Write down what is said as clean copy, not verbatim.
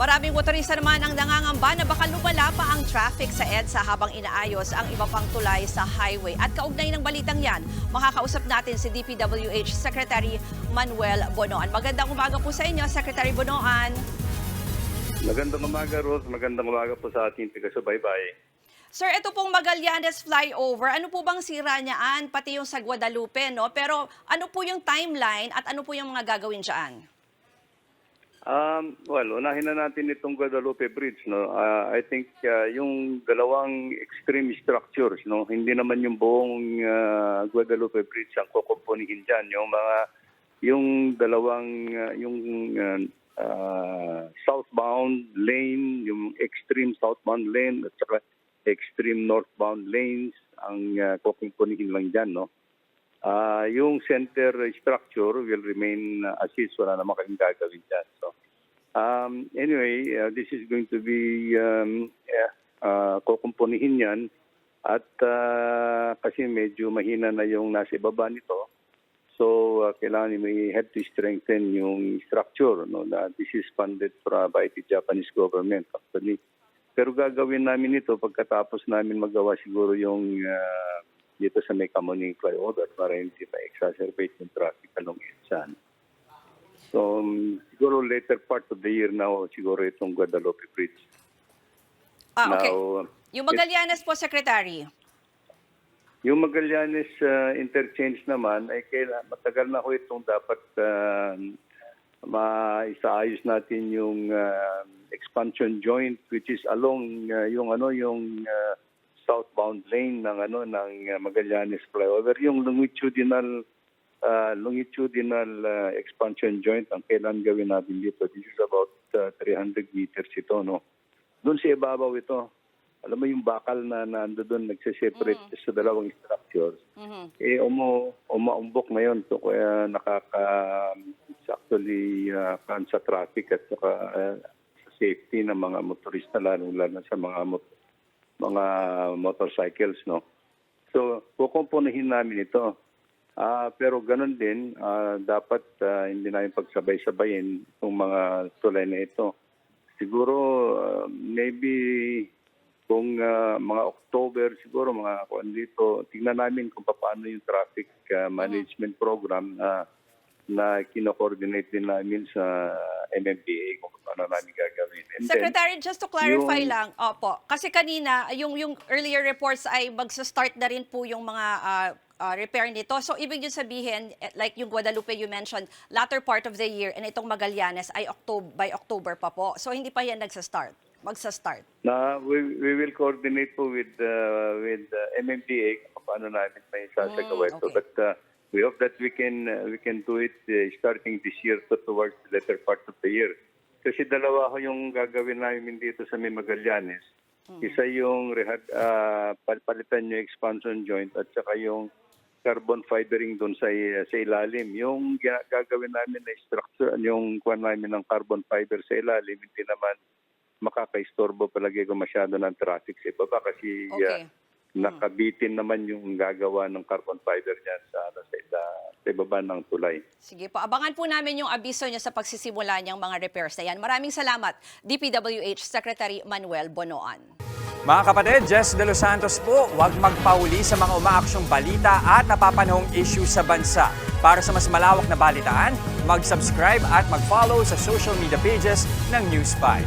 Maraming motorista naman ang nangangamba na baka lumala pa ang traffic sa EDSA habang inaayos ang iba pang tulay sa highway. At kaugnay ng balitang yan, makakausap natin si DPWH Secretary Manuel Bonoan. Magandang umaga po sa inyo, Secretary Bonoan. Magandang umaga, Rose. Magandang umaga po sa ating taga-subaybay. Sir, ito pong Magallanes flyover, ano po bang sira niyaan, pati yung sa Guadalupe, no? Pero ano po yung timeline at ano po yung mga gagawin dyan? Unahin na natin itong Guadalupe Bridge, no. I think yung dalawang extreme structures, no, hindi naman yung buong Guadalupe Bridge ang kukumpunihin diyan, yung dalawang southbound lane, yung extreme southbound lane at saka extreme northbound lanes ang kukumpunihin lang diyan, no. Yung center structure will remain as is, wala naman kayong gagawin dyan. So, anyway, this is going to be kukumpunihin yan at kasi medyo mahina na yung nasa ibaba nito. So, kailangan we have to strengthen yung structure. No? This is funded by the Japanese government actually. Pero gagawin namin ito pagkatapos namin magawa siguro yung dito sa may Kamuning flyover para hindi ma-exacerbate yung traffic along EDSA. So, siguro later part of the year now, siguro itong Guadalupe Bridge. Okay. Now, Yung Magallanes po, Secretary. Yung Magallanes interchange naman, ay matagal na ho itong dapat maisaayos natin yung expansion joint which is along yung southbound lane ng Magallanes flyover, yung longitudinal expansion joint ang kailan gawin natin dito. This is about 300 meters ito, no. Doon sa ibabaw ito. Alam mo yung bakal na nandoon nagse-separate sa dalawang structures. Umaumbok na yun. So kaya actually sa traffic at saka sa safety ng mga motorista, lalo sa mga motorcycles, no. So, kukumpunihin namin ito. Pero ganun din, dapat hindi namin pagsabay-sabayin itong mga tulay na ito. Siguro, maybe kung mga October, siguro mga dito, tingnan namin kung paano yung traffic management program na kino-coordinate din namin sa MMDA kung paano namin gagawin. And Secretary, just to clarify lang, opo, kasi kanina, yung earlier reports ay magsa-start na rin po yung mga repair nito. So, ibig yun sabihin, like yung Guadalupe you mentioned, latter part of the year, and itong Magallanes ay by October pa po. So, hindi pa yan magsa-start. We will coordinate po with MMDA kung paano namin may sasagawa ito. Okay. But we hope that we can do it starting this year towards the latter part of the year. Kasi dalawa ho yung gagawin namin dito sa may Magallanes. Isa yung palitan yung expansion joint at saka yung carbon fibering doon sa ilalim. Yung gagawin namin na structure, yung kuha namin ng carbon fiber sa ilalim, hindi naman makakaistorbo palagi kung masyado ng traffic sa ibaba kasi nakabitin naman yung gagawa ng carbon fiber niyan sa ibaba ng tulay. Sige po, abangan po namin yung abiso niyo sa pagsisimula niyang mga repairs na yan. Maraming salamat, DPWH Secretary Manuel Bonoan. Mga kapatid, Jess De Los Santos po, huwag magpahuli sa mga umaaksyong balita at napapanahong issue sa bansa. Para sa mas malawak na balitaan, mag-subscribe at mag-follow sa social media pages ng News 5.